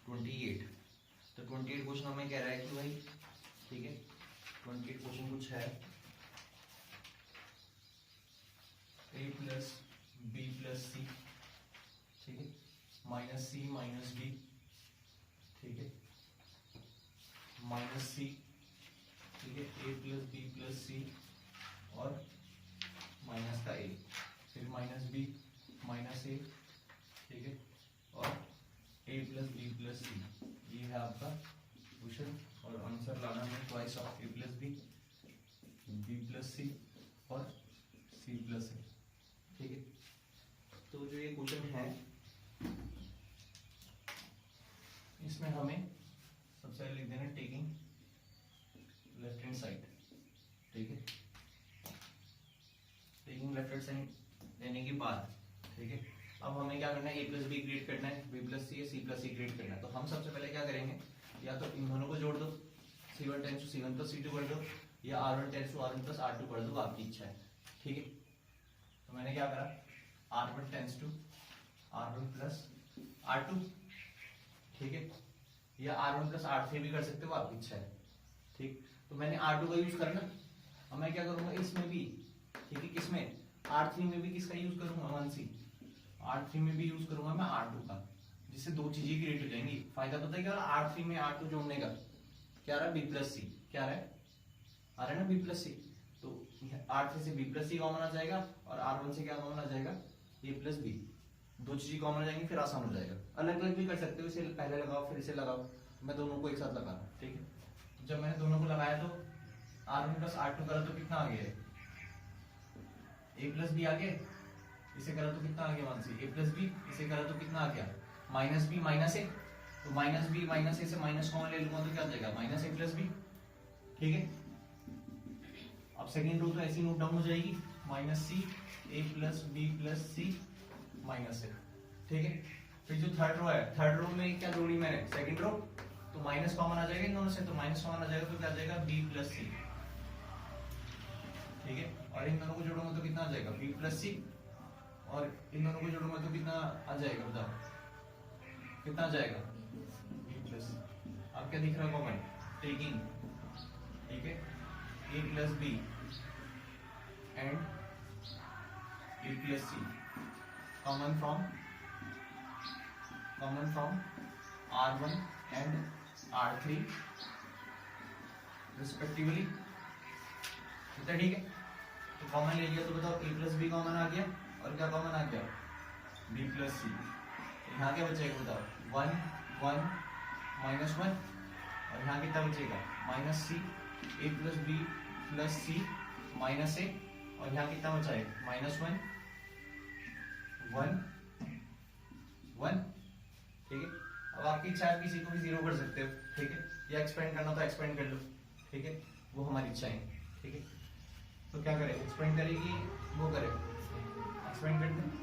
28। तो 28 क्वेश्चन हमें कह रहा है कि भाई, ठीक है, 28 क्वेश्चन कुछ है a प्लस बी प्लस सी, ठीक है, माइनस सी माइनस बी, ठीक है, माइनस सी, ठीक है, a plus B plus C और माइनस का a, फिर माइनस बी माइनस ए, ठीक है, और a plus B plus C, ये है आपका क्वेश्चन। और आंसर लाना है twice of a plus B, B plus C और सी प्लस ए, ठीक है। तो जो ये क्वेश्चन है इसमें हमें सबसे पहले लिख देना टेकिंग लेफ्ट हैंड साइड, ठीक है, टेकिंग लेफ्ट हैंड साइड लेने के बाद, ठीक है, अब हमें क्या करना है, ए प्लस बी क्रिएट करना है, बी प्लस सी सी प्लस सी क्रिएट करना है। तो हम सबसे पहले क्या करेंगे, या तो इन दोनों को जोड़ दो, c1 tends to c1 plus c2 कर दो, या r1 tense to r1 plus r2 कर दो, आपकी इच्छा है, ठीक है। तो मैंने क्या करा, r1 tense to r1 plus r2, ठीक है, या r1 प्लस r3 भी कर सकते हो, आपकी इच्छा है, ठीक। तो मैंने r2 का यूज करना, अब मैं क्या करूंगा इसमें भी, ठीक है, किसमें, r3 में भी किसका यूज करूंगा, 1c, R3 में भी यूज करूंगा मैं R2 का, जिससे दो चीजें क्रिएट हो जाएंगी। फायदा पता है क्या रहा, R3 में R2 जोड़ने का, क्या रहा, B प्लस सी, क्या रहा है, आ रहा है ना B प्लस सी। तो R3 से B प्लस सी कॉमन आ जाएगा और R1 से क्या कॉमन आ जाएगा, A प्लस बी, दो चीजें कॉमन आ जाएंगी, फिर आसान हो जाएगा। अलग अलग भी कर सकते हो, इसे पहले लगाओ फिर इसे लगाओ, मैं दोनों को एक साथ लगा रहा हूं, ठीक है। जब मैंने दोनों को लगाया तो R1 प्लस R2 करा तो कितना आ गया, A प्लस बी आ गया, इसे करा तो कितना आ गया 1c, a प्लस बी, इसे करा तो कितना आ गया माइनस बी माइनस ए, तो माइनस बी माइनस ए से माइनस कॉमन ले लूंगा तो क्या आ जाएगा माइनस ए प्लस बी, ठीक है। अब सेकंड रो तो ऐसी नोट डाउन हो जाएगी, माइनस सी ए plus B plus C minus ए, ठीक है। फिर जो थर्ड रो है, थर्ड रो में क्या जोड़ी मैंने, सेकंड रो, तो माइनस कॉमन आ जाएगा इन दोनों से, तो माइनस कॉमन आ जाएगा तो क्या आ जाएगा बी प्लस सी, ठीक है। और इन दोनों को जोड़ूंगा तो कितना आ जाएगा बी प्लस सी, और इन दोनों को जोड़ूंगा तो कितना आ जाएगा, बताओ कितना आ जाएगा b प्लस। अब क्या दिख रहा है कॉमन, टेकिंग, ठीक है, a plus B and a plus C common from R1 and R3 respectively, कितना, ठीक है। तो कॉमन ले लिया तो बताओ a प्लस बी कॉमन आ गया और क्या कॉमन आ गया b प्लस सी, यहाँ क्या बचेगा बताओ 1 1 माइनस 1, और यहाँ कितना बचेगा minus C, a plus B plus C minus A, और यहाँ कितना बचा है माइनस 1 1 1, ठीक है। अब आपकी इच्छा है, किसी को भी जीरो कर सकते हो, ठीक है, या एक्सपेंड करना तो एक्सपेंड कर लो, ठीक है, वो हमारी इच्छा है, ठीक है। तो क्या करें, एक्सपेंड करेगी वो करें, एक्सपेंड करते हैं,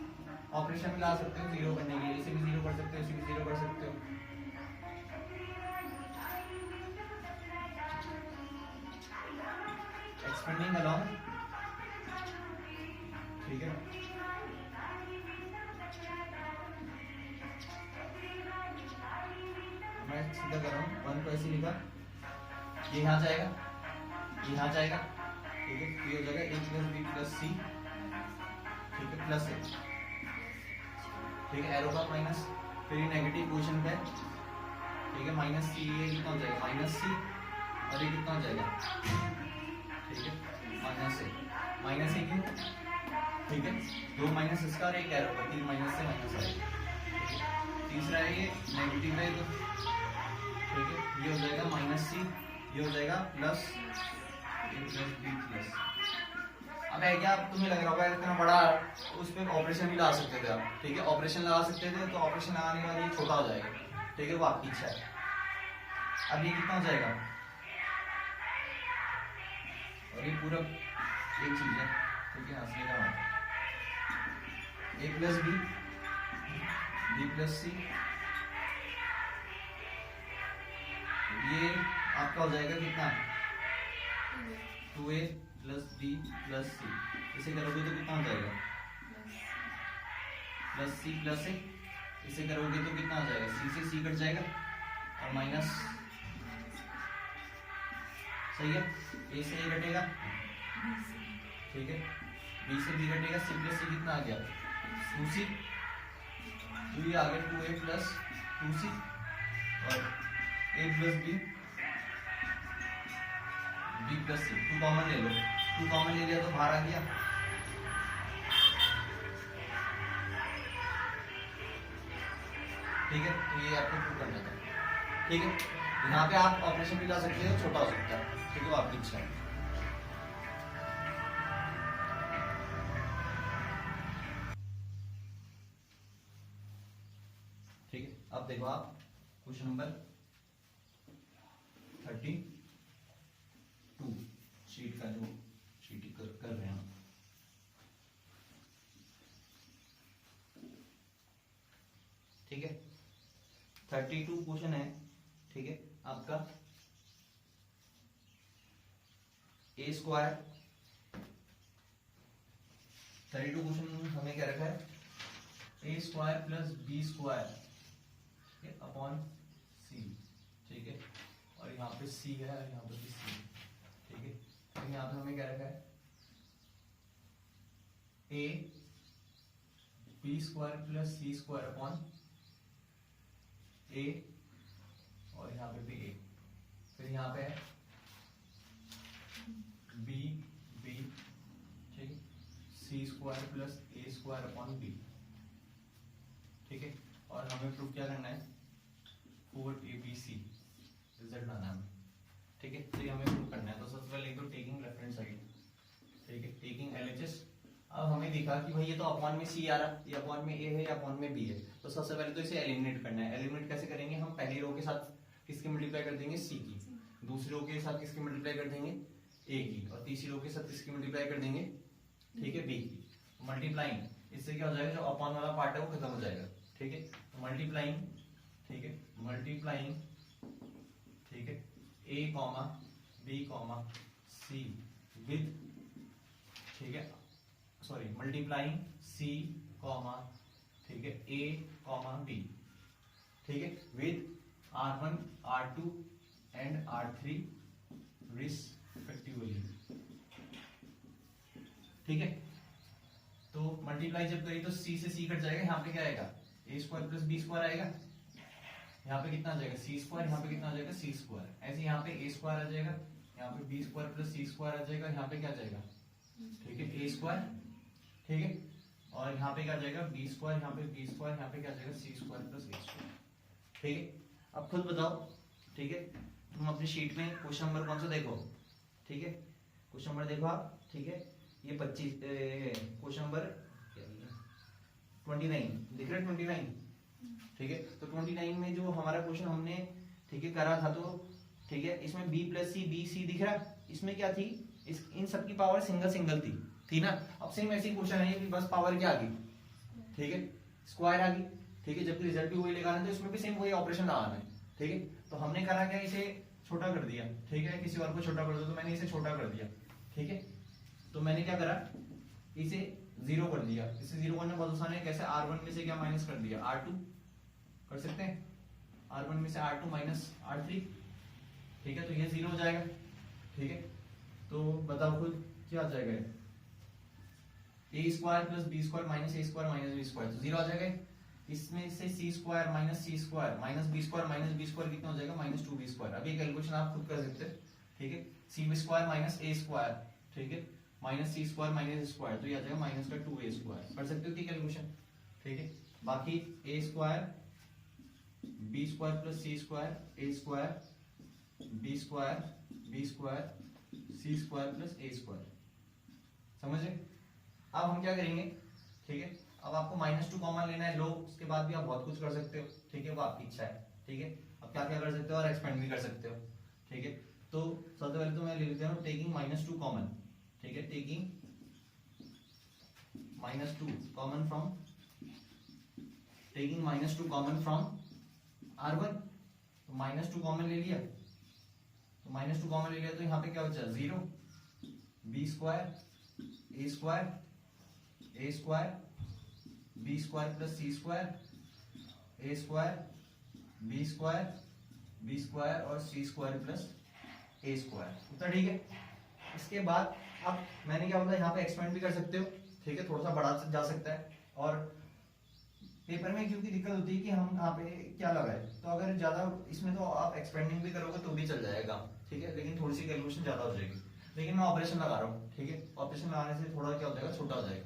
ऑपरेशन में ला सकते हो जीरो करने के लिए, इसे भी जीरो कर सकते हो, इसे भी जीरो कर सकते हो, एक्सपेंडिंग अलोंग, ठीक है। मैं सीधा कर रहा हूँ, 1 को ऐसे लिखा, ये यहाँ जाएगा, ये यहाँ जाएगा, ठीक है, ये हो जाएगा a प्लस बी प्लस सी, ठीक है, प्लस ए, ठीक है, एरो का माइनस, फिर ये नेगेटिव पोजीशन पे, ठीक है, माइनस सी, ये कितना हो जाएगा माइनस सी, और ये कितना हो जाएगा, ठीक है, माइनस ए क्यों, ठीक है, दो माइनस इसका और एक एरो का, 3 माइनस से माइनस आएगा, तीसरा है ये नेगेटिव है तो, ठीक है, ये हो जाएगा माइनस सी, ये हो जाएगा प्लस ए प्लस बी प्लस। अब है क्या, तुम्हें लग रहा होगा इतना बड़ा, उस पर ऑपरेशन भी ला सकते थे आप, ठीक है, ऑपरेशन लगा सकते थे, तो ऑपरेशन लगाने के बाद ये छोटा हो जाएगा, ठीक है, वो आपकी इच्छा है। अब ये कितना हो जाएगा, और ये पूरा एक चीज है, ठीक है, हंसने का मतलब a plus B B plus C, ये आपका हो जाएगा कितना 2a प्लस बी प्लस सी, इसे करोगे तो कितना हो जाएगा प्लस सी प्लस ए, इसे करोगे तो कितना आ जाएगा, सी से सी कट जाएगा, और माइनस, सही है, ए से ए घटेगा, ठीक है, बी से बी घटेगा, सी प्लस सी कितना आ गया 2c, तो ये आ गया 2a प्लस 2c और a plus b, b plus c, 2 common ले लो, 2 कॉमन ले लिया तो बाहर आ गया, ठीक है, तो ये आपको प्रूव करना था, ठीक है। यहाँ पे आप ऑपरेशन भी ला सकते हो, छोटा हो सकता है, ठीक है, वो आपकी इच्छा है। ठीक है, अब देखो आप क्वेश्चन नंबर 32 शीट का जो शीट कर रहे हैं, ठीक है, 32 क्वेश्चन है, ठीक है, आपका ए स्क्वायर, 32 क्वेश्चन हमें क्या रखा है, A square plus B square upon C, ठीक है, और यहाँ पे सी है और यहाँ पे भी सी, ठीक है, तो यहाँ पे हमें क्या रखा है, A B square plus C square upon A और यहाँ पे भी ए, फिर यहाँ पे है बी बी, ठीक है, सी square plus A square upon B, ठीक है, और हमें प्रूफ क्या करना है 4abc रिजल्ट लाना है, ठीक है, तो ये हमें प्रूफ करना है। तो सबसे पहले तो टेकिंग रेफरेंस साइड, ठीक है, टेकिंग LHS, अब हमें दिखा कि भाई ये तो अपॉन में सी आ रहा, ये अपॉन में ए है, या अपॉन में बी है, तो सबसे पहले तो इसे एलिमिनेट करना है। एलिमिनेट कैसे करेंगे, हम पहली रो के साथ किसकी मल्टीप्लाई कर देंगे, सी की, दूसरी रो के साथ किसकी मल्टीप्लाई कर देंगे, ए की, और तीसरी रो के साथ किसकी मल्टीप्लाई कर देंगे, ठीक है, बी की, मल्टीप्लाइंग, इससे क्या हो जाएगा, जो अपॉन वाला पार्ट है वो खत्म हो जाएगा, ठीक है, मल्टीप्लाइंग, ठीक है, मल्टीप्लाइंग, ठीक है, A comma B comma C with, ठीक है, सॉरी, मल्टीप्लाइंग सी कॉमा, ठीक है, ए कॉमा बी, ठीक है, with R1 R2 and R3 respectively, ठीक है, तो मल्टीप्लाई जब करी तो सी से सी कट जाएगा, यहाँ पे क्या आएगा, ए स्क्वायर प्लस बी स्क्वायर आएगा, यहाँ पे कितना आ जाएगा सी स्क्वायर, यहाँ पे कितना आ जाएगा सी स्क्वायर, ऐसे यहाँ पे ए स्क्वायर आ जाएगा, यहाँ पे B square plus C square आ जाएगा, यहाँ पे क्या आ जाएगा, ठीक है, ए स्क्वायर, ठीक है, और यहाँ पे क्या आ जाएगा बी स्क्वायर, यहाँ पे बी स्क्वायर, यहाँ पे क्या आ जाएगा सी स्क्वायर प्लस ए स्क्वायर, ठीक है। अब खुद बताओ, ठीक है, तुम अपनी शीट में क्वेश्चन नंबर कौन सा देखो, ठीक है, क्वेश्चन नंबर देखो आप, ठीक है, ये 25 क्वेश्चन नंबर 29 दिख रहा है, 29, ठीक है, तो 29 में जो हमारा क्वेश्चन हमने, ठीक है, करा था, तो ठीक है, इसमें b plus C B C दिख रहा है, इसमें क्या थी, इन सबकी पावर सिंगल सिंगल थी ना। अब सेम ऐसी क्वेश्चन है कि बस पावर क्या आ गई, ठीक है, स्क्वायर आ गई, ठीक है, जबकि रिजल्ट भी वही लगाना तो इसमें भी सेम वही ऑपरेशन लगाना है, ठीक है, तो हमने करा क्या, इसे छोटा कर दिया, ठीक है, किसी और को छोटा कर दो, तो मैंने इसे छोटा कर दिया, ठीक है, तो मैंने क्या करा, इसे 0 कर दिया, इसे 0 करना बहुत आसान है, कैसे, R1 में से क्या माइनस कर दिया, R2 कर सकते हैं, R1 में से R2 माइनस R3, ठीक है, तो ये 0 हो जाएगा, ठीक है, तो बताओ खुद क्या आ जाएगा, A square plus B square minus A square minus B square, तो 0 आ जाएगा, इसमें से C square minus C square minus B square कितना हो जाएगा, माइनस 2b स्क्वायर। अब ये कैलकुलेशन आप खुद कर सकते हैं, ठीक है, सी स्क्वायर माइनस ए स्क्वायर, ठीक है, minus C square minus square, तो ये आ जाएगा माइनस का 2a स्क्वायर, कर सकते हो कि कैलकुलेशन, ठीक है, बाकी ए square B square plus C square A square B square C square plus A square, समझे। अब हम क्या करेंगे, ठीक है, अब आपको -2 कॉमन लेना है, लो, उसके बाद भी आप बहुत कुछ कर सकते हो, ठीक है, वो आपकी इच्छा है, ठीक है, अब क्या क्या कर सकते हो और एक्सपेंड भी कर सकते हो, ठीक है, तो सबसे पहले तो मैं ले लेता हूँ टेकिंग -2 कॉमन, ठीक है, taking -2 common from, taking -2 common from R1, तो -2 कॉमन ले लिया, तो -2 कॉमन ले लिया, तो यहाँ पे क्या बचा, 0, B square A square B square plus C square A square B square B square और C square plus A square, इतना ठीक है। इसके बाद अब मैंने क्या बोला, यहाँ पे एक्सपेंड भी कर सकते हो, ठीक है, थोड़ा सा बढ़ा जा सकता है। और पेपर में क्योंकि दिक्कत होती है कि हम यहाँ पे क्या लगाए, तो अगर ज्यादा इसमें तो आप एक्सपेंडिंग भी करोगे तो भी चल जाएगा, ठीक है, लेकिन थोड़ी सी कैलकुलेशन ज्यादा हो जाएगी। लेकिन मैं ऑपरेशन लगा रहा हूँ, ठीक है, ऑपरेशन लगाने से थोड़ा क्या हो जाएगा, छोटा हो जाएगा,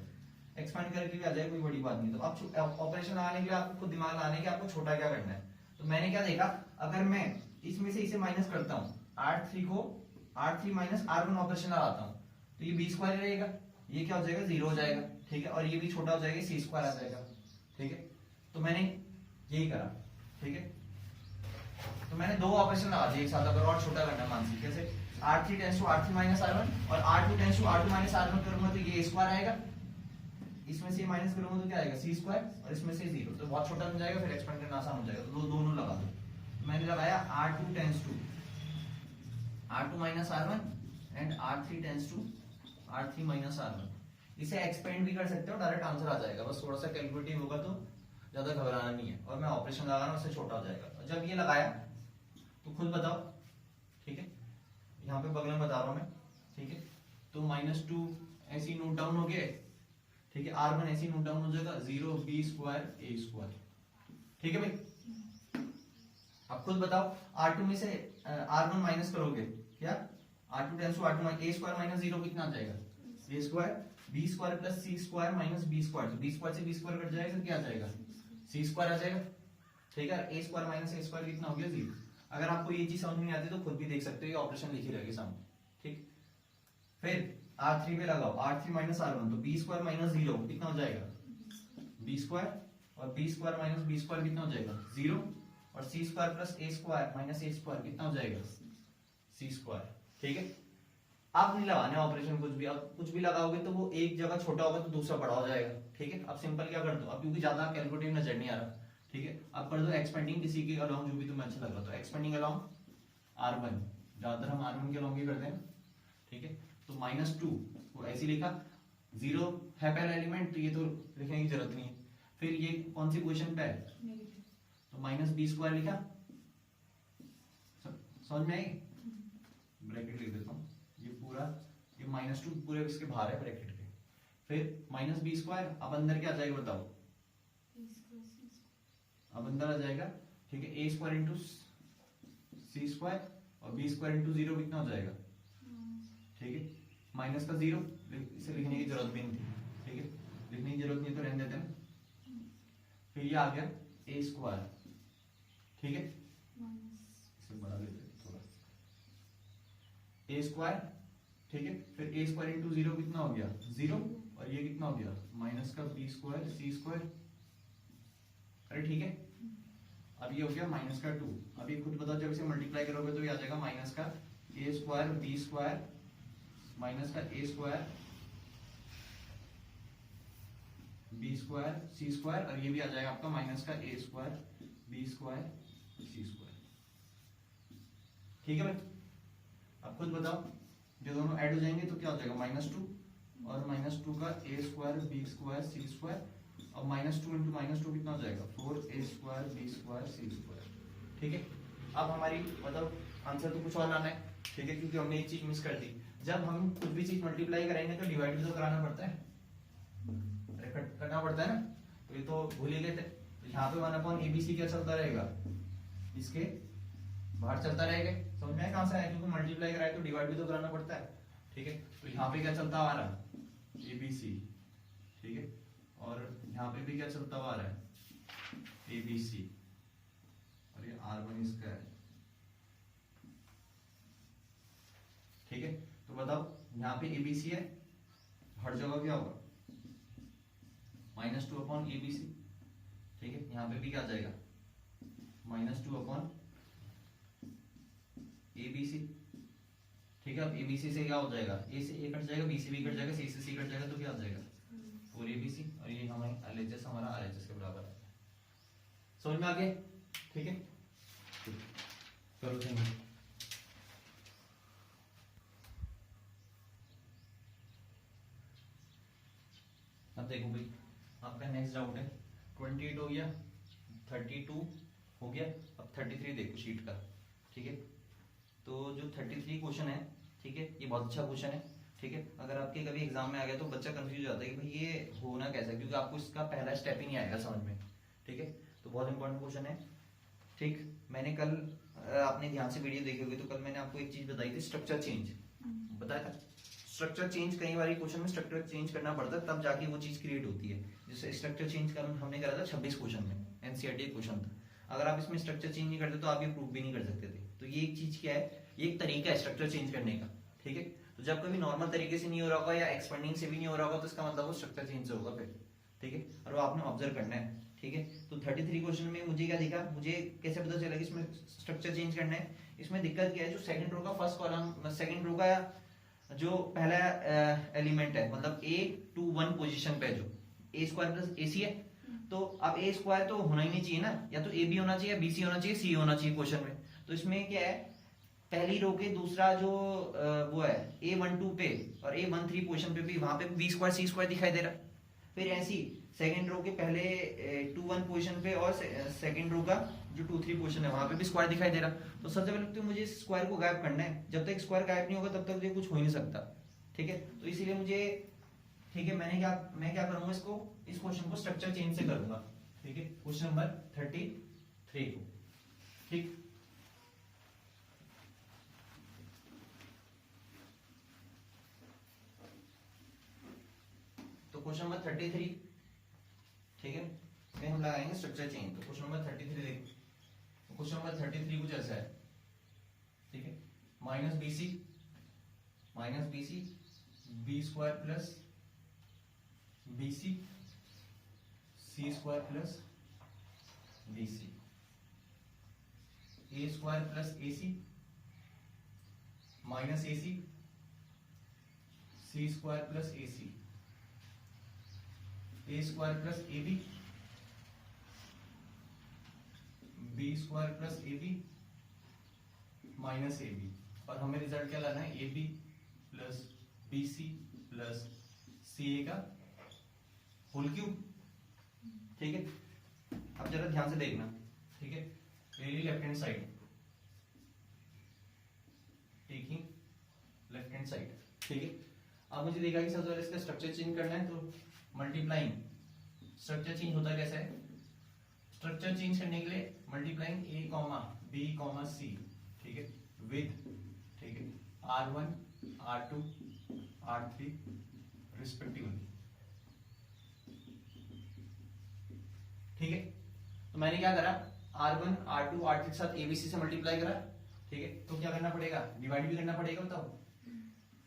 एक्सपेंड करके भी आ जाएगा, कोई बड़ी बात नहीं। तो अब ऑपरेशन लगाने के लिए आपको खुद दिमाग लगाने के आपको छोटा क्या करना है। तो मैंने क्या देखा, अगर मैं इसमें से इसे माइनस करता हूँ, R3 को R3 माइनस R1 ऑपरेशन लगाता हूँ, तो ये बी स्क्वायर रहेगा, ये क्या हो जाएगा, 0 हो जाएगा, ठीक है, और ये भी छोटा हो जाएगा, सी स्क्वायर आ जाएगा, ठीक है। तो मैंने यही करा, ठीक है, तो मैंने दो ऑपरेशन लगा दिए एक साथ। अगर और छोटा करना है मानसी, कैसे, R3 tends to R3 minus R1 और R2 tends to R2 minus R1 करूंगा तो ये स्क्वायर आएगा, इसमें से माइनस करूंगा तो क्या आएगा, सी स्क्वायर, और इसमें से 0, तो बहुत छोटा बन जाएगा, फिर एक्सपेंड करना आसान हो जाएगा। तो दोनों लगा दो। तो मैंने लगाया R2 tends to R2 minus R1 and R3 tends to R3 minus R1। इसे एक्सपेंड भी कर सकते हो, डायरेक्ट आंसर आ जाएगा, बस थोड़ा सा कैलकुलेटिव होगा तो ज्यादा घबराना नहीं है। और मैं ऑपरेशन लगा रहा हूँ, उससे छोटा हो जाएगा। जब ये लगाया तो खुद बताओ, ठीक है, यहाँ पे बगल में बता रहा हूँ मैं, ठीक है, तो -2 ऐसे ही नोट डाउन हो गए, ठीक है, R1 ऐसे ही नोट डाउन हो जाएगा, 0 बी स्क्वायर ए स्क्वायर, ठीक है भाई। अब खुद बताओ, R2 में से R1 माइनस करोगे, क्या R2 tends to R2 minus A square minus 0 कितना आ जाएगा, A square, B square plus C square minus B square, तो बी स्क्वायर से बी स्क्वायर कट जाएगा, तो क्या आ जाएगा, सी स्क्वायर आ जाएगा, ठीक है। A square minus A square कितना हो गया, 0। अगर आपको ये चीज समझ नहीं आती तो खुद भी देख सकते हो, ये ऑपरेशन लिखी रहेगी सामने, ठीक। फिर R3 पे लगाओ, R3 माइनस R1, तो बी स्क्वायर माइनस 0 कितना हो जाएगा, बी स्क्वायर, और B square minus B square कितना हो जाएगा, 0, और C square plus A square minus A square कितना हो जाएगा, सी स्क्वायर, ठीक है। आप नहीं लगाने ऑपरेशन कुछ भी, आप कुछ भी लगाओगे तो वो एक जगह छोटा होगा तो दूसरा बड़ा हो जाएगा, ठीक है। अब सिंपल क्या कर दो, अब क्योंकि ज्यादा कैलकुलेटिव नजर नहीं आ रहा, ठीक है, अब कर दो एक्सपेंडिंग किसी के अलोंग, जो भी तुम्हें अच्छा लग रहा, तो एक्सपेंडिंग अलोंग R1, ज्यादातर हम R1 के अलोंग ही करते हैं, ठीक है। तो -2 को ऐसे लिखा, 0 है पहला एलिमेंट, तो ये तो लिखने की जरूरत नहीं है। फिर ये कौन सी पोजीशन पे है, तो माइनस बी स्क्वायर लिखा, समझ में आई, ब्रैकेट लिख देता हूँ, ये पूरा, ये -2 पूरे इसके बाहर है ब्रैकेट के, फिर माइनस बी स्क्वायर, अब अंदर क्या आ जाएगा बताओ, अब अंदर आ जाएगा, ठीक है, A square into C square, और बी स्क्वायर इंटू 0 कितना हो जाएगा, ठीक है, माइनस का 0, इसे लिखने की जरूरत भी नहीं थी, ठीक है, लिखने की जरूरत नहीं तो रहने देते हैं। फिर ये आ गया ए स्क्वायर, ठीक है, इसे बढ़ा देते हैं थोड़ा, ए स्क्वायर, ठीक है, फिर ए स्क्वायर इंटू 0 कितना हो गया, 0, और ये कितना हो गया, माइनस का बी स्क्वायर सी स्क्वायर, अरे ठीक है। अब ये हो गया माइनस का 2, अब ये खुद बताओ, जब इसे मल्टीप्लाई करोगे तो ये आ जाएगा माइनस का ए स्क्वायर बी स्क्वायर माइनस का ए स्क्वायर बी स्क्वायर सी स्क्वायर, और ये भी आ जाएगा आपका माइनस का ए स्क्वायर बी स्क्वायर सी स्क्वायर, ठीक है भाई। अब खुद बताओ, जो दोनों ऐड हो जाएंगे तो क्या हो जाएगा, -2 और -2 का ए स्क्वायर बी स्क्वायर सी स्क्वायर, और -2 इंटू -2 कितना हो जाएगा, 4 ए स्क्वायर बी स्क्वायर सी स्क्वायर, ठीक है। अब हमारी मतलब आंसर तो कुछ और आना है, ठीक है, क्योंकि हमने एक चीज मिस कर दी। जब हम कुछ भी चीज मल्टीप्लाई करेंगे तो डिवाइड भी तो कराना पड़ता है, करना पड़ता है ना, तो ये तो भूल ही लेते। तो यहाँ पे 1/ABC क्या चलता रहेगा, इसके बाहर चलता रहेगा, समझ में आया कहां से आया, क्योंकि मल्टीप्लाई कराए तो डिवाइड भी तो कराना पड़ता है, ठीक है। तो यहाँ पे क्या चलता आ रहा है, ABC, ठीक है, और यहाँ पे भी क्या चलता हुआ आ रहा है, ABC, और ये R1 इसका है, ठीक है। तो बताओ यहाँ पे ABC है, हर जगह क्या होगा, -2/ABC, ठीक है। यहाँ पे भी क्या आ जाएगा, -2/ABC, ठीक है। अब ABC से क्या हो जाएगा, A से A कट जाएगा, B से B कट जाएगा, C से C कट जाएगा, तो क्या आ जाएगा 4ABC, और ये हमें LHS हमारा RHS के बराबर है, समझ में आ गया, ठीक है। करो थैंक यू। अब देखो भाई, आपका नेक्स्ट डाउट है, 28 हो गया, 32 हो गया, अब 33 देखो शीट का, ठीक है। तो जो 33 क्वेश्चन है, ठीक है, ये बहुत अच्छा क्वेश्चन है, ठीक है। अगर आपके कभी एग्जाम में आ गया तो बच्चा कंफ्यूज हो जाता है कि भाई ये होना कैसा है, क्योंकि आपको इसका पहला स्टेप ही नहीं आएगा समझ में, ठीक है। तो बहुत इंपॉर्टेंट क्वेश्चन है, ठीक। मैंने कल आपने ध्यान से वीडियो देखी होगी तो कल मैंने आपको एक चीज बताई थी, स्ट्रक्चर चेंज बताया था। स्ट्रक्चर चेंज कई बार क्वेश्चन में स्ट्रक्चर चेंज करना पड़ता है, तब जाके वो चीज क्रिएट होती है। जैसे स्ट्रक्चर चेंज का हमने करा था 26 क्वेश्चन में, एनसीईआरटी क्वेश्चन था। अगर आप इसमें स्ट्रक्चर चेंज नहीं करते तो आप ये प्रूव भी नहीं कर सकते थे। तो ये एक चीज क्या है, ये एक तरीका है स्ट्रक्चर चेंज करने का, ठीक है। तो जब कभी नॉर्मल तरीके से नहीं हो रहा होगा या एक्सपेंडिंग से भी नहीं हो रहा होगा तो इसका मतलब वो स्ट्रक्चर चेंज से होगा फिर, ठीक है। और वो आपने ऑब्जर्व करना है, ठीक है। तो 33 क्वेश्चन में मुझे क्या दिखा, मुझे कैसे पता चला कि इसमें स्ट्रक्चर चेंज करना है। इसमें दिक्कत क्या है, जो सेकंड रो का फर्स्ट कॉलम, सेकंड रो का जो पहला एलिमेंट है, मतलब A21 पोजीशन पे जो A स्क्वायर प्लस AC है, तो अब A स्क्वायर तो होना ही नहीं चाहिए ना, या तो AB होना चाहिए, या BC होना चाहिए, C होना चाहिए क्वेश्चन में। तो इसमें क्या है, पहली रो के दूसरा जो वो है A12 पे और A13 पोजीशन पे भी वहां पे B स्क्वायर C स्क्वायर दिखाई दे रहा। फिर ऐसी सेकंड रो के पहले 21 पोजीशन पे और सेकंड रो का जो 23 पोजीशन है वहां पे भी स्क्वायर दिखाई दे रहा। तो सबसे पहले तो मुझे इस स्क्वायर को गायब करना है, जब तक स्क्वायर गायब नहीं होगा तब तक ये कुछ हो ही नहीं सकता, ठीक है। तो इसीलिए मुझे, ठीक है, मैं क्या करूंगा, इसको, इस क्वेश्चन को स्ट्रक्चर चेंज से करूंगा, ठीक है। क्वेश्चन नंबर 33 को, ठीक। तो क्वेश्चन नंबर 33, ठीक है, में हम लगाएंगे स्ट्रक्चर चेंज। तो क्वेश्चन नंबर 33 देखो, क्वेश्चन नंबर 33 कुछ ऐसा है, ठीक है। Minus b c b square plus B c square plus B c, a square plus a c minus a c square plus a c, a square plus A B square plus A b minus a B. और हमें result क्या लाना है, A B plus B C plus c a का whole cube, ठीक है। अब जरा ध्यान से देखना, ठीक है। Really left hand side, taking left hand side, ठीक है। अब मुझे देखा कि सबसे पहले इसका स्ट्रक्चर चेंज करना है, तो मल्टीप्लाइंग, स्ट्रक्चर चेंज होता है कैसे है, स्ट्रक्चर चेंज करने के लिए मल्टीप्लाइंग ए कॉमा बी कॉमा सी, ठीक है, विद, ठीक है, R1 R2 R3 रिस्पेक्टिवली, ठीक है। तो मैंने क्या करा, R1 R2 R3 के साथ ABC से मल्टीप्लाई करा, ठीक है। तो क्या करना पड़ेगा, डिवाइड भी करना पड़ेगा, बताओ,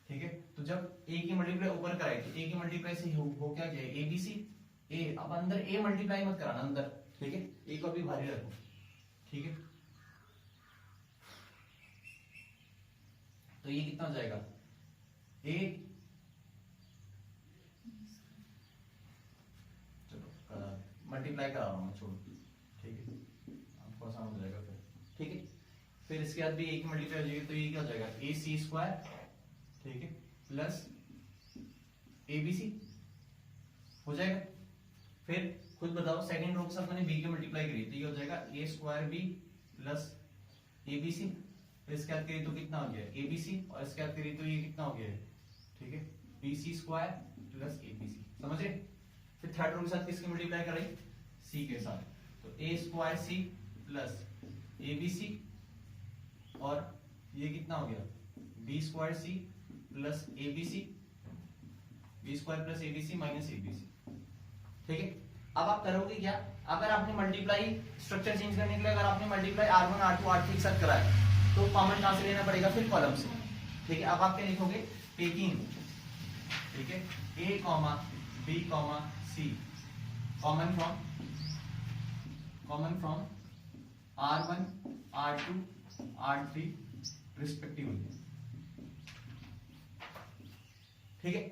ठीक है। तो जब A की मल्टीप्लाई ऊपर कराई तो A की मल्टीप्लाई से हो क्या गया, ABC A, अब अंदर A मल्टीप्लाई मत कराना अंदर, ठीक है, A को अभी भारी रखो, ठीक है। तो ये कितना हो जाएगा, A, चलो मल्टीप्लाई करा रहा हूं मैं, छोड़ो, ठीक है, आपको आसान हो जाएगा फिर, ठीक है। फिर इसके बाद भी A की मल्टीप्लाई हो जाएगी, तो ये क्या हो जाएगा, AC स्क्वायर, ठीक है, प्लस ABC हो जाएगा। फिर खुद बताओ, सेकंड रो के साथ मैंने B की मल्टीप्लाई करी, तो ये हो जाएगा A square B plus ABC। फिर इसके बाद करी तो कितना हो गया, ABC, और इसके बाद करी तो ये कितना हो गया, ठीक है, BC स्क्वायर प्लस ABC, समझ रहे। फिर थर्ड रो के साथ किसकी मल्टीप्लाई कराई, C के साथ, तो A square C plus ABC, और ये कितना हो गया, B square C plus ABC, B square plus ABC minus ABC, ठीक है। अब आप करोगे क्या, अगर आपने मल्टीप्लाई स्ट्रक्चर चेंज करने के लिए अगर आपने मल्टीप्लाई R1 R2 R3 के साथ कराया तो कॉमन कहां से लेना पड़ेगा, फिर कॉलम से, ठीक है। अब आप क्या लिखोगे, टेकिंग, ठीक है, A comma B comma C common from R1 R2 R3 respectively, ठीक है।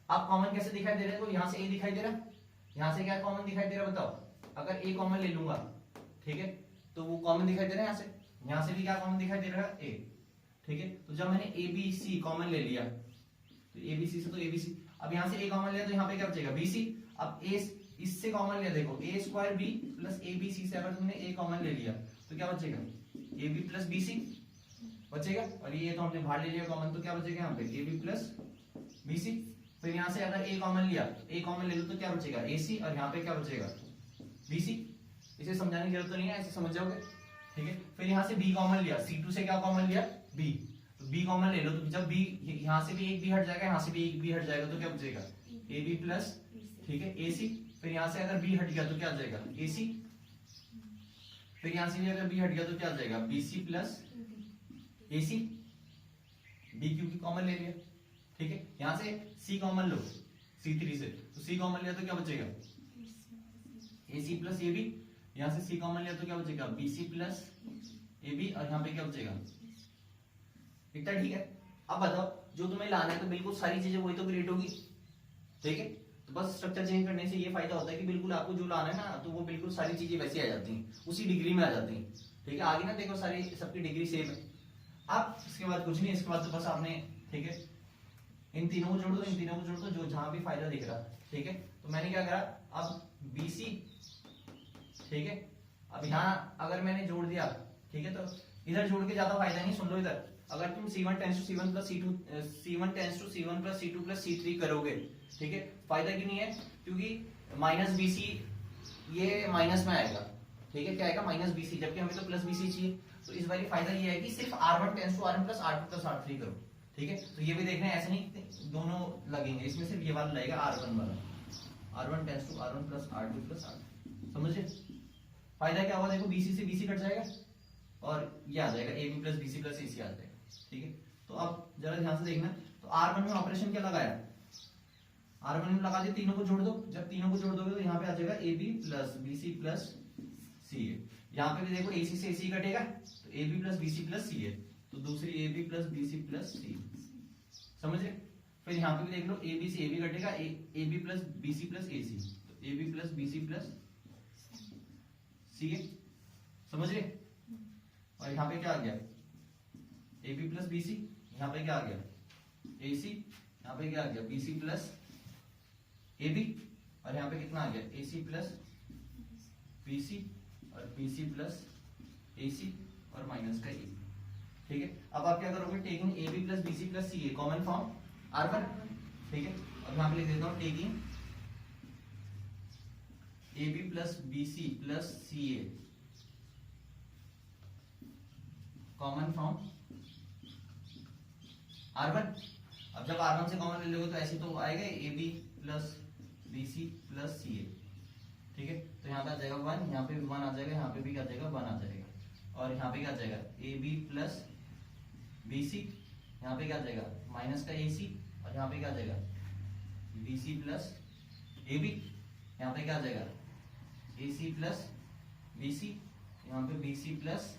अब कॉमन कैसे दिखाई दे रहा है, तो यहां से A दिखाई दे रहा है, यहां से क्या कॉमन दिखाई दे रहा है, बताओ। अगर A कॉमन ले लूंगा, ठीक है, तो वो कॉमन दिखाई दे रहा है, यहां से भी क्या कॉमन दिखाई दे रहा है, A, ठीक है। तो जब मैंने ABC कॉमन ले लिया, तो ABC से तो ABC, अब यहां से A कॉमन लिया तो यहाँ पे क्या बचेगा, BC। अब A इससे कॉमन लिया, देखो A square B plus ABC से अगर तुमने A कॉमन ले लिया तो क्या बचेगा, AB प्लस BC, बचेगा, और ये तो हमने बाहर ले लिया कॉमन, तो क्या बचेगा यहाँ पे A B plus B C. फिर यहाँ से अगर ए कॉमन लिया, ए कॉमन ले लो तो क्या बचेगा ए सी, और यहाँ पे क्या बचेगा बी सी। इसे समझाने की जरूरत तो नहीं है, ऐसे समझ जाओगे, ठीक है। फिर यहाँ से बी कॉमन लिया, C2 से क्या कॉमन लिया बी, तो बी कॉमन ले लो, तो जब बी यहाँ से भी एक बी हट जाएगा, यहाँ से भी एक बी हट जाएगा, तो क्या बचेगा ए बी प्लस, ठीक है, ए सी। फिर यहाँ से अगर बी हट गया तो क्या आ जाएगा ए सी। फिर यहाँ से भी अगर बी हट गया तो क्या आ जाएगा B C plus a C, B क्योंकि कॉमन ले लिया, ठीक है। यहाँ से सी कॉमन लो C3 से, तो सी कॉमन लिया तो क्या बचेगा ए सी प्लस ए बी। यहाँ से सी कॉमन लिया तो क्या बचेगा B C plus A B, और यहाँ पे क्या बचेगा इतना, ठीक है। अब बताओ जो तुम्हें लाना है तो बिल्कुल सारी चीजें वही तो क्रिएट होगी, ठीक है। तो बस स्ट्रक्चर चेंज करने से ये फायदा होता है कि बिल्कुल आपको जो लाना है ना, तो वो बिल्कुल सारी चीजें वैसी आ जाती हैं, उसी डिग्री में आ जाती हैं, ठीक है। आगे ना देखो सारी सबकी डिग्री सेम है। अब इसके बाद कुछ नहीं, इसके बाद तो बस आपने, ठीक है, इन तीनों को जोड़ दो, इन तीनों को जोड़ दो, जो जहां भी फायदा दिख रहा, ठीक है। तो मैंने क्या करा, अब BC, ठीक है। अब यहाँ अगर मैंने जोड़ दिया, ठीक है, तो इधर जोड़ के ज्यादा फायदा नहीं, सुन लो इधर। अगर तुम C1 tends to C1 plus C2, C1 tends to C1 plus C2 plus C3 करोगे, ठीक है, फायदा क्यों नहीं है, क्योंकि माइनस BC ये माइनस में आएगा, ठीक है, क्या आएगा माइनस BC, जबकि हमें तो प्लस BC चाहिए। तो इस बारी फायदा ये है कि सिर्फ R1 tense to R1 plus R2 plus R3 करो, ठीक है। तो ये भी देखना है, ऐसे नहीं दोनों लगेंगे, इसमें सिर्फ ये वाला लगेगा R1 वाला, R1 tense to R1 plus R2 plus R3, समझे। फायदा क्या होगा, देखो BC से BC कट जाएगा, और ये आ जाएगा AB plus BC plus AC आ जाएगा, ठीक है। तो अब जरा ध्यान से देखना, तो R1 में ऑपरेशन क्या लगाया, R1 में लगा दिया, तीनों को जोड़ दो, जब तीनों को जोड़ दोगे तो यहाँ पे आ जाएगा AB plus BC plus CA। यहाँ पे भी देखो AC से AC कटेगा, तो AB plus BC plus CA, तो दूसरी AB plus BC plus C, समझे। फिर यहाँ पे भी देख लो AB से AB कटेगा, AB plus BC plus AC, तो AB plus BC plus CA, समझ रहे। और यहाँ पे क्या आ गया AB प्लस BC, यहाँ पे क्या आ गया AC, यहाँ पे क्या आ गया BC प्लस AB, और यहाँ पे कितना आ गया AC प्लस BC और BC प्लस AC और माइनस का AB, ठीक है। अब आप क्या करोगे, taking AB plus BC plus CA common form R1, ठीक है। अब यहाँ पे लिख देता हूँ taking AB plus BC plus CA common form R1। अब जब R1 से कॉमन ले लोगे तो ऐसे तो आएगा AB plus BC plus CA, ठीक है। तो यहाँ पे आ जाएगा 1, यहाँ पे भी 1 आ जाएगा, यहाँ पे भी क्या आ जाएगा 1 आ जाएगा, और यहाँ पे क्या आ जाएगा AB प्लस BC, यहाँ पे क्या आ जाएगा माइनस का AC, और यहाँ पे क्या आ जाएगा BC प्लस AB, यहाँ पे क्या आ जाएगा AC प्लस BC, यहाँ पे BC प्लस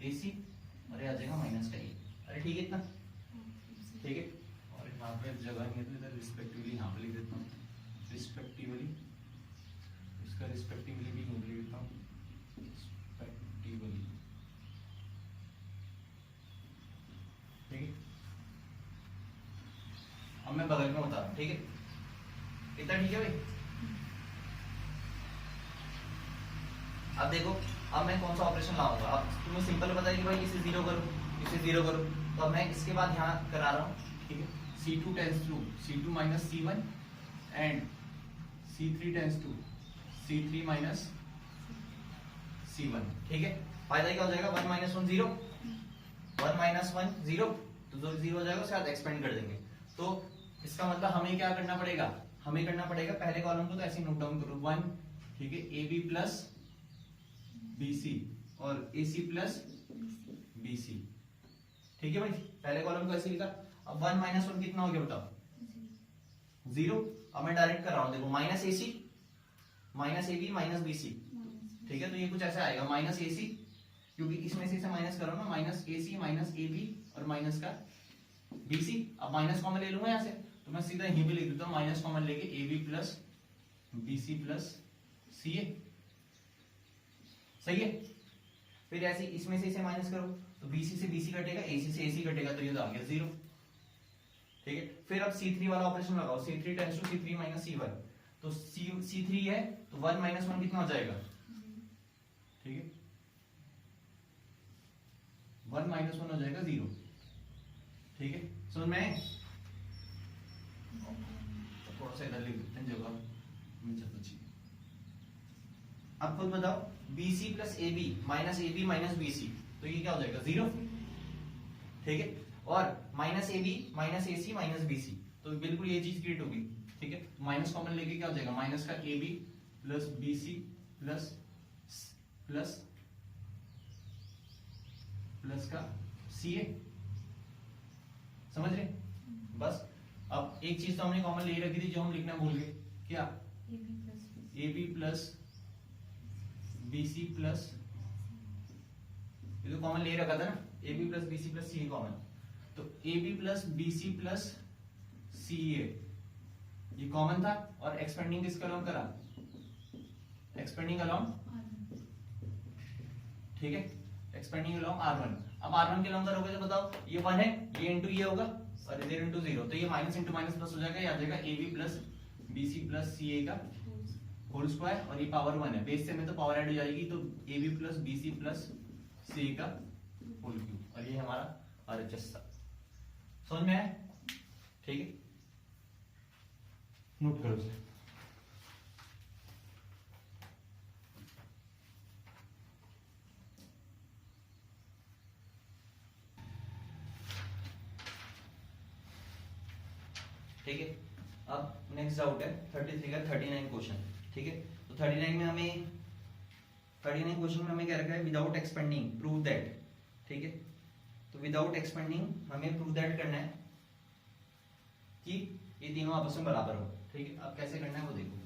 AC, और ये आ जाएगा माइनस का A। अरे ठीक है इतना, ठीक है। और यहाँ पे जगह नहीं है तो इधर रिस्पेक्टिवली यहाँ पे लिख देता हूँ, रिस्पेक्टिवली, इसका रिस्पेक्टिवली भी लिख देता हूँ, रिस्पेक्टिवली, ठीक है। अब मैं बगल में बता रहा हूँ, ठीक है, इतना ठीक है भाई। अब देखो, अब मैं कौन सा ऑपरेशन लाऊंगा, अब तुम्हें सिंपल पता है कि भाई इसे जीरो करो, इसे जीरो करो, तो अब मैं इसके बाद यहाँ करा रहा हूँ, ठीक है। C2 tends to C2 minus C1 and C3 tends to C3 minus C1, ठीक है। फायदा क्या हो जाएगा, 1 माइनस 1 0, 1 माइनस 1 0, तो जो 0 हो जाएगा उसके बाद एक्सपेंड कर देंगे। तो इसका मतलब हमें क्या करना पड़ेगा, हमें करना पड़ेगा पहले कॉलम को तो ऐसे नोट डाउन करो 1, ठीक है, AB प्लस BC और AC प्लस BC, ठीक है भाई। पहले कॉलम को ऐसे लिखा। अब 1 माइनस 1 कितना हो गया बताओ 0। अब मैं डायरेक्ट कर रहा हूं, देखो minus AC minus AB minus BC, ठीक है। तो ये कुछ ऐसा आएगा माइनस AC, क्योंकि इसमें से इसे माइनस करो ना, माइनस AC माइनस AB और माइनस का BC। अब माइनस कॉमन ले लूंगा यहाँ से, तो मैं सीधा यहीं पे लिख देता हूँ माइनस कॉमन लेके AB plus BC plus CA, सही है। फिर ऐसे इसमें से इसे माइनस करो तो BC से BC कटेगा, AC से AC कटेगा, तो ये तो आ गया 0, ठीक है। फिर अब C3 वाला ऑपरेशन लगाओ, C3 tends to C3 minus C1, तो C3 है तो 1 माइनस 1 कितना हो जाएगा, ठीक है 1 माइनस 1 हो जाएगा 0। ठीक है, समझ में आए? थोड़ा सा इधर लिख देते हैं जगह मुझे तो चाहिए। अब खुद बताओ, BC plus AB minus AB minus BC, तो ये क्या हो जाएगा 0। ठीक है, और minus AB minus AC minus BC, तो बिल्कुल ये चीज क्रिएट होगी। ठीक है, माइनस कॉमन लेके क्या हो जाएगा, माइनस का AB plus BC plus plus plus का CA। समझ रहे? बस अब एक चीज तो हमने कॉमन ले रखी थी जो हम लिखना भूल गए, क्या? AB प्लस BC प्लस, ये तो कॉमन ले रखा था ना, AB plus BC plus CA common, तो AB plus BC plus CA ये कॉमन था, और एक्सपेंडिंग किसका अलोंग करा, एक्सपेंडिंग अलोंग, ठीक है, एक्सपेंडिंग अलोंग R1। अब R1 के अलोंग करोगे तो बताओ, ये 1 है, ये इंटू ये होगा और इधर इंटू 0, तो ये माइनस इंटू माइनस प्लस हो जाएगा, ये आ जाएगा AB plus BC plus CA का होल स्क्वायर, और ये पावर 1 है, बेस से में तो पावर ऐड हो जाएगी, तो AB plus BC plus CA का होल क्यूब, और ये हमारा RHS था। समझ में आया? ठीक है, नोट करो इसे। ठीक है, अब नेक्स्ट डाउट है 33 का 39 क्वेश्चन। ठीक है, तो 39 में हमें 39 क्वेश्चन में हमें क्या रखा है, विदाउट एक्सपेंडिंग प्रूव दैट। ठीक है, तो विदाउट एक्सपेंडिंग हमें प्रूव दैट करना है कि ये तीनों आपस में बराबर हो। ठीक है, अब कैसे करना है वो देखो।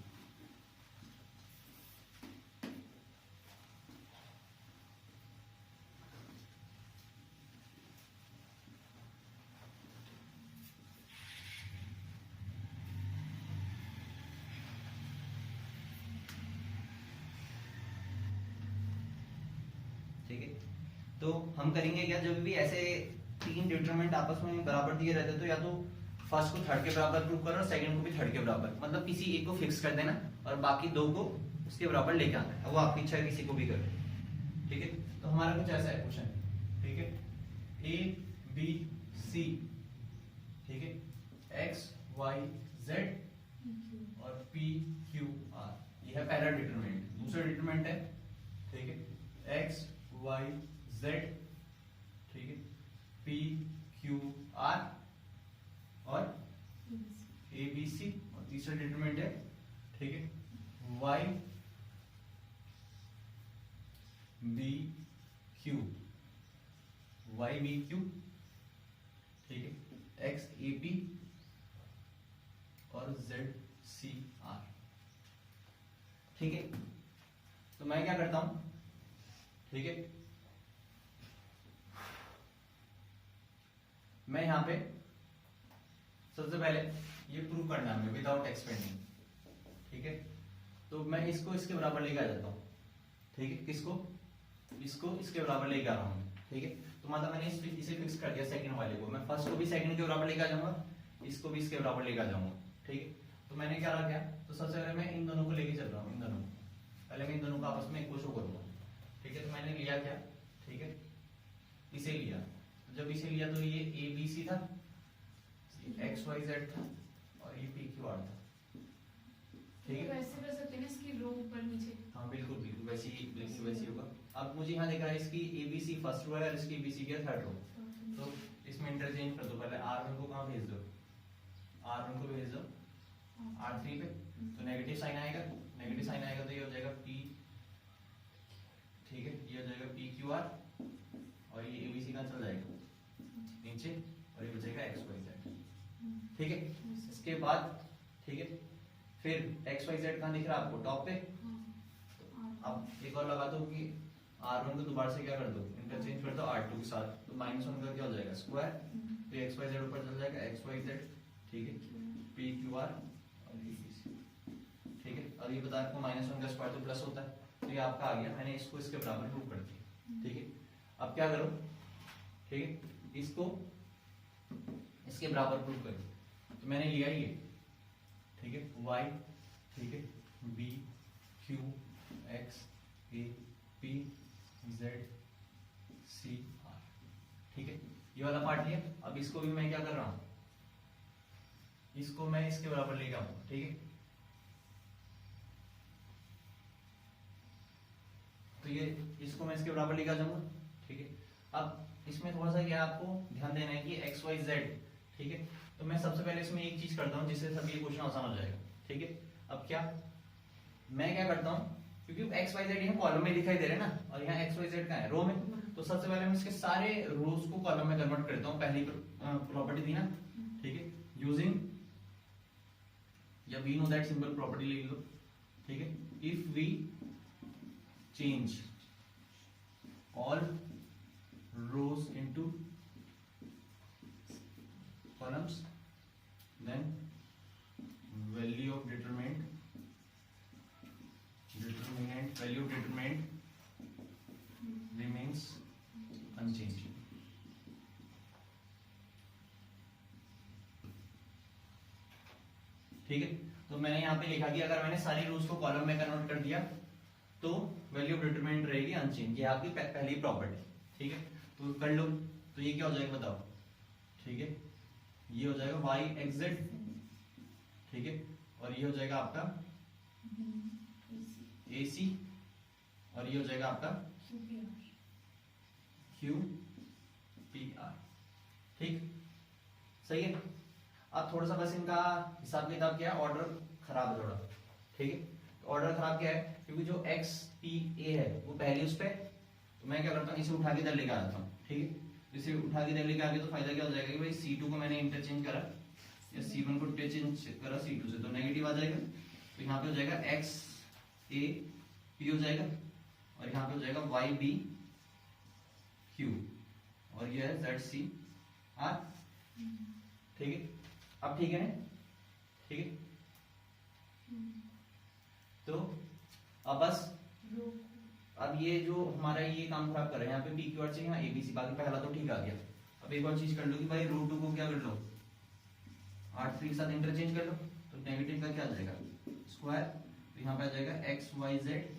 ठीक है, तो हम करेंगे क्या, जब भी ऐसे तीन डिटरमिनेंट आपस में बराबर दिए रहते तो या तो फर्स्ट को थर्ड के बराबर प्रूव करो और सेकंड को भी थर्ड के बराबर, मतलब किसी एक को फिक्स कर देना और बाकी दो को उसके बराबर लेके आना है, वो आपकी इच्छा है किसी को भी करो। ठीक है, तो हमारा कुछ ऐसा है क्वेश्चन। ठीक है, A B C, ठीक है, X Y Z और P Q R, ये है पहला डिटरमिनेंट। दूसरा डिटरमिनेंट है, ठीक है, X Y Z, ठीक है, P Q R और A B C, और तीसरा डिटरमिनेंट है, ठीक है, Y B Q, Y B Q, ठीक है, X A P और Z C R। ठीक है, तो मैं क्या करता हूं, ठीक है, मैं यहां पे सबसे पहले ये प्रूव करना है विदाउट एक्सपेंडिंग। ठीक है, तो मैं इसको इसके बराबर लेके आ जाता हूं। ठीक है, किसको, इसको इसके बराबर लेके आ रहा हूं। ठीक है, तो मतलब मैंने इसे फिक्स कर दिया सेकंड वाले को, मैं फर्स्ट को भी सेकंड के बराबर लेके आ जाऊंगा, इसको भी इसके बराबर लेके आ जाऊंगा। ठीक है, तो मैंने क्या रखा, तो सबसे पहले मैं इन दोनों को लेके चल रहा हूँ, इन दोनों को पहले मैं इन दोनों को आपस में इक्वल शो करूंगा। ठीक है, तो मैंने लिया क्या, ठीक है, इसे लिया, जब इसे लिया तो ये ABC था, XYZ था और ये PQR था। ठीक है, वैसे कर सकते हैं इसकी रो ऊपर नीचे। हाँ बिल्कुल बिल्कुल वैसे ही होगा। अब मुझे यहाँ दिख रहा है इसकी ABC फर्स्ट रो है और इसकी BC की थर्ड रो, तो इसमें इंटरचेंज कर दो। पहले R1 को कहाँ भेज दो, R1 को भेज दो R3 पे, तो नेगेटिव साइन आएगा, नेगेटिव साइन आएगा तो ये हो जाएगा P, ठीक है, ये हो जाएगा PQR और ये ABC का चल जाएगा नीचे और ये बचेगा XYZ। ठीक है, इसके बाद ठीक है, फिर XYZ कहाँ दिख रहा है आपको, टॉप पे। अब एक और लगा दो कि R1 को दोबारा से क्या कर दो, इंटरचेंज कर दो R2 के साथ, तो -1 का क्या हो जाएगा स्क्वायर, तो XYZ ऊपर चल जाएगा XYZ, ठीक है, PQR और ABC। ठीक है, और ये बता आपको -1 का स्क्वायर तो प्लस होता है, तो ये आपका आ गया, मैंने इसको इसके बराबर प्रूव कर दिया। ठीक है, अब क्या करो, ठीक है, इसको इसके बराबर प्रूव करो, तो मैंने लिया ये, ठीक है, Y, ठीक है, B Q X A P Z C R। ठीक है, ये वाला पार्ट लिया। अब इसको भी मैं क्या कर रहा हूं, इसको मैं इसके बराबर लेके आऊंगा। ठीक है, तो ये इसको मैं इसके बराबर लेके आ जाऊंगा। ठीक है, अब इसमें थोड़ा सा क्या आपको ध्यान देना है कि एक्स वाई जेड। ठीक है, तो मैं सबसे पहले इसमें एक चीज करता हूं जिससे सब ये क्वेश्चन आसान हो जाएगा। ठीक है, अब क्या मैं क्या करता हूं, क्योंकि एक्स वाई जेड यहाँ कॉलम में दिखाई दे रहे हैं ना, और यहाँ एक्स वाई जेड कहाँ है, रो में। तो सबसे पहले मैं इसके सारे रोज को कॉलम में कन्वर्ट करता हूँ, पहली प्रॉपर्टी थी ना। ठीक है, यूजिंग, या we know that simple property लिख लो। ठीक है, if we change all rows into columns, then value of determinant value of determinant remains unchanged. ठीक है, तो मैंने यहाँ पे लिखा कि अगर मैंने सारी रोज को कॉलम में कन्वर्ट कर दिया तो वैल्यू ऑफ डिटरमिनेंट रहेगी अनचेंज। ये आपकी पहली प्रॉपर्टी। ठीक है, तो कर लो, तो ये क्या हो जाएगा बताओ। ठीक है, ये हो जाएगा वाई एक्स जेड। ठीक है, और ये हो जाएगा आपका ए सी, और ये हो जाएगा आपका क्यू पी आर। ठीक, सही है। अब थोड़ा सा बस इनका हिसाब किताब क्या है, ऑर्डर खराब है थोड़ा। ठीक है, ऑर्डर खराब क्या है, क्योंकि जो एक्स पी ए है वो पहले उस पे, तो मैं क्या करता हूँ इसे उठा के इधर लेके आ जाता हूँ। ठीक है, इसे उठा के इधर लेके आ गया तो फायदा क्या हो जाएगा कि भाई C2 को मैंने इंटरचेंज करा, या C1 को इंटरचेंज करा C2 से, तो नेगेटिव आ जाएगा। तो यहाँ पे हो जाएगा एक्स ए पी हो जाएगा, और यहाँ पे हो जाएगा वाई बी क्यू, और ये है जेड सी आर। ठीक है, अब ठीक है ना। ठीक है, तो अब बस अब ये जो हमारा ये काम खराब कर रहे हैं, यहाँ पे पी क्यू आर से यहाँ एबीसी, बाकी पहला तो ठीक आ गया। अब एक और चीज कर लो कि भाई रूट 2 को क्या कर लो, R3 के साथ इंटरचेंज कर लो, तो नेगेटिव का क्या आ जाएगा स्क्वायर, तो यहाँ पे आ जाएगा एक्स वाई जेड,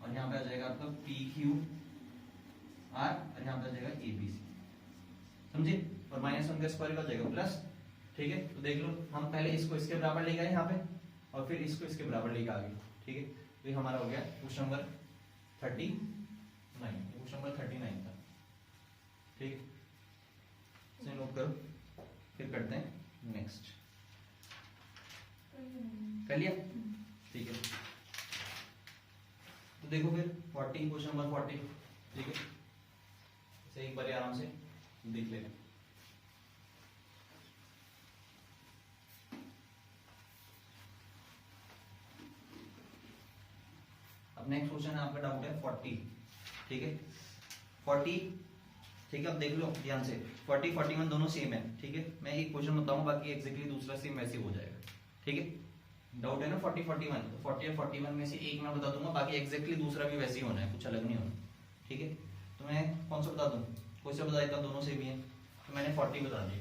और यहाँ पे आ जाएगा आपका पी क्यू आर, और यहाँ पे आ जाएगा एबीसी। समझे, और -1 का स्क्वायर का जाएगा प्लस। ठीक है, तो देख लो हम पहले इसको इसके बराबर लेके आए यहाँ पे, और फिर इसको इसके बराबर लेके आ गए। ठीक है, तो ये हमारा हो गया क्वेश्चन नंबर 39, क्वेश्चन नंबर 39 था। ठीक है, नोट करो, फिर करते हैं नेक्स्ट। कर लिया? ठीक है, तो देखो फिर 40, क्वेश्चन नंबर 40। ठीक है, इसे एक बार आराम से देख लेना। अब नेक्स्ट क्वेश्चन है आपका, डाउट है 40। ठीक है, 40। ठीक है, अब देख लो ध्यान से, 40 41 दोनों सेम है। ठीक है, मैं एक क्वेश्चन बताऊंगा, बाकी एग्जैक्टली दूसरा सेम वैसे हो जाएगा। ठीक है, डाउट है ना 40 41, तो 40 और 41 में से एक मैं बता दूंगा, बाकी एग्जैक्टली दूसरा भी वैसे ही होना है, कुछ अलग नहीं होना। ठीक है, तो मैं कौन सा बता दूं, कोई सा बता देता हूं, दोनों सेम ही है, तो मैंने 40 बता दिया।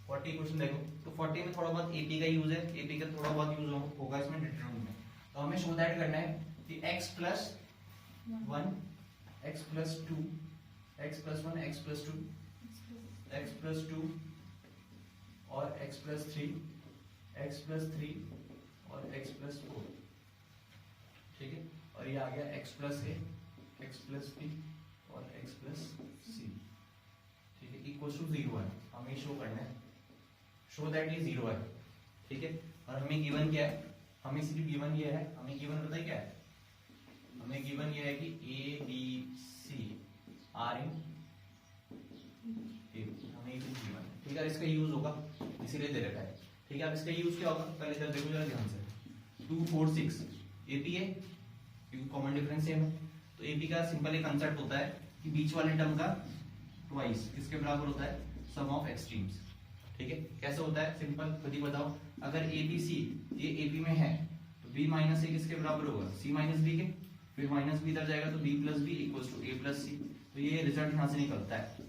40 क्वेश्चन देखो, तो 40 में थोड़ा बहुत एपी का यूज है, एपी का थोड़ा बहुत यूज होगा इसमें डिटरमिनेंट में। तो हमें शो दैट करना है कि x plus 1, x plus 2, x plus 1, x plus 2, x plus 2 और x प्लस 3, x प्लस 3 और x प्लस 4। ठीक है, और ये आ गया x plus a, x plus b और x प्लस c। ठीक है, इक्वल टू 0 है, हमें शो करना है, शो दैट ये 0 है। ठीक है, और हमें गिवन क्या है, हमें सिर्फ गिवन ये है, हमें गिवन पता है क्या है, हमें गिवन ये है कि A B C are in ए, हमें ये गिवन है। ठीक है, इसका यूज होगा इसीलिए दे रखा है। ठीक है, अब इसका यूज क्या होगा, पहले इधर देखो जरा ध्यान से। 2 4 6 एपी है, क्योंकि कॉमन डिफरेंस सेम है, तो एपी का सिंपल एक कंसेप्ट होता है कि बीच वाले टर्म का ट्वाइस किसके बराबर होता है, सम ऑफ एक्सट्रीम्स। ठीक है, कैसे होता है, सिंपल खुद ही बताओ। अगर ए बी सी ये एपी में है, तो बी माइनस ए किसके बराबर होगा, सी माइनस बी के, फिर माइनस बी इधर जाएगा तो b plus b equals to a plus c. तो ये रिजल्ट यहां से निकलता है।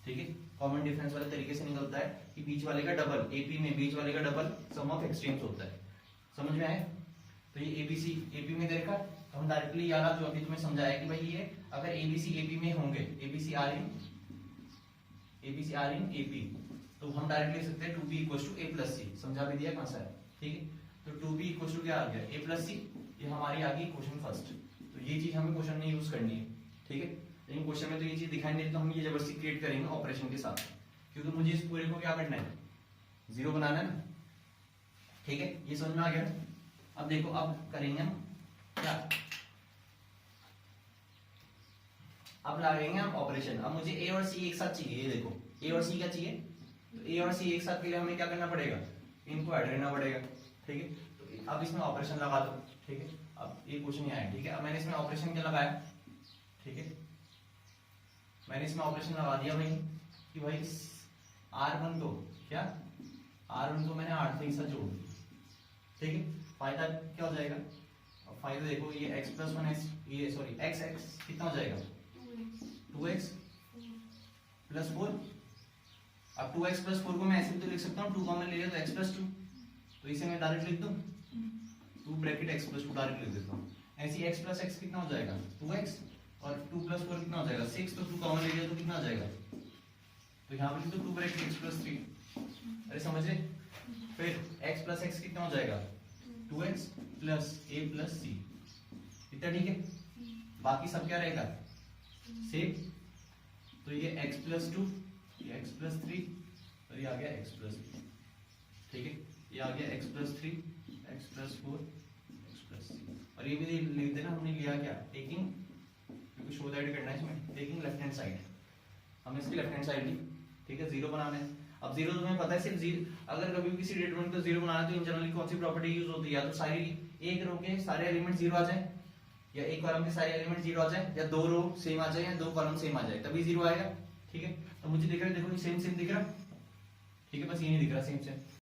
ठीक है, कॉमन डिफरेंस वाले तरीके से निकलता है कि बीच वाले का डबल, एपी में बीच वाले का डबल सम ऑफ एक्सट्रीम्स होता है। समझ में आए, तो ये एबीसी एपी में देखा, तो हम डायरेक्टली यार जो अभी तुम्हें समझाया कि भाई ये अगर एबीसी एपी में होंगे, एबीसी आर इन एपी, तो हम डायरेक्टली लिख सकते हैं 2b equals to a plus c. समझा भी दिया कौन सा है, ठीक है। तो 2b इक्वल्स टू क्या आ गया, a प्लस सी। ये हमारी आ गई क्वेश्चन फर्स्ट। तो ये चीज हमें क्वेश्चन में यूज करनी है, ठीक है। लेकिन क्वेश्चन में तो ये चीज दिखाई नहीं देती, तो हम ये जबरदस्ती क्रिएट करेंगे ऑपरेशन के साथ, क्योंकि मुझे इस पूरे को क्या करना है, जीरो बनाना है ना, ठीक है। ये समझ में आ गया। अब देखो, अब करेंगे हम क्या, अब लगाएंगे हम ऑपरेशन। अब मुझे ए और सी एक साथ चाहिए, ये देखो ए और सी क्या चाहिए, तो ए और सी एक साथ के लिए हमें क्या करना पड़ेगा, इनको ऐड करना पड़ेगा, ठीक है। तो अब इसमें ऑपरेशन लगा दो, ठीक है। अब ये क्वेश्चन यहाँ है, ठीक है। अब मैंने इसमें ऑपरेशन क्या लगाया, ठीक है, मैंने इसमें ऑपरेशन लगा दिया भाई कि भाई R1 को क्या, R1 को मैंने R से एक साथ जोड़ दिया, ठीक है। फायदा क्या हो जाएगा, अब फायदा देखो, ये x प्लस वन एक्स, ये सॉरी x कितना हो जाएगा, 2x प्लस 4। अब 2x प्लस 4 को मैं ऐसे भी तो लिख सकता हूँ, 2 कॉमन ले लिया तो x प्लस 2, तो इसे मैं डायरेक्ट लिख दूँ, 2 ब्रैकेट x प्लस 2 डायरेक्ट लिख देता हूँ। ऐसे x प्लस x कितना हो जाएगा, 2x, और 2 प्लस 4 कितना हो जाएगा, 6। तो 2 कॉमन ले लिया तो कितना हो जाएगा, तो यहाँ पर लिख दो 2 ब्रैकेट x प्लस 3। अरे समझ रहे। फिर x प्लस x कितना हो जाएगा, 2x plus a plus c, इतना, ठीक है। बाकी सब क्या रहेगा, सेम। तो ये x प्लस 2, ये x प्लस 3, और ये आ गया x प्लस 3, ठीक है। ये आ गया x plus 3, x plus 4, x plus 3। और ये भी लिख देना, हमने लिया क्या, टेकिंग, क्योंकि शो दैट करना है इसमें, टेकिंग लेफ्ट हैंड साइड, हमने इसकी लेफ्ट हैंड साइड ली, ठीक है। जीरो बनाना है। अब जीरो तुम्हें पता है, सिर्फ जीरो, अगर कभी भी किसी डिटरमिनेंट को जीरो बनाना है तो इन जनरली कौन सी प्रॉपर्टी यूज होती है, या तो सारी एक रो के सारे एलिमेंट जीरो आ जाए, या एक कॉलम के सारे एलिमेंट जीरो आ जाए, या 2 रो सेम आ जाए, या 2 कॉलम सेम आ जाए, तभी जीरो आएगा, ठीक है। तो मुझे दिख रहा है, देखो सेम सेम दिख रहा, ठीक है, बस ये नहीं दिख रहा सेम सेम।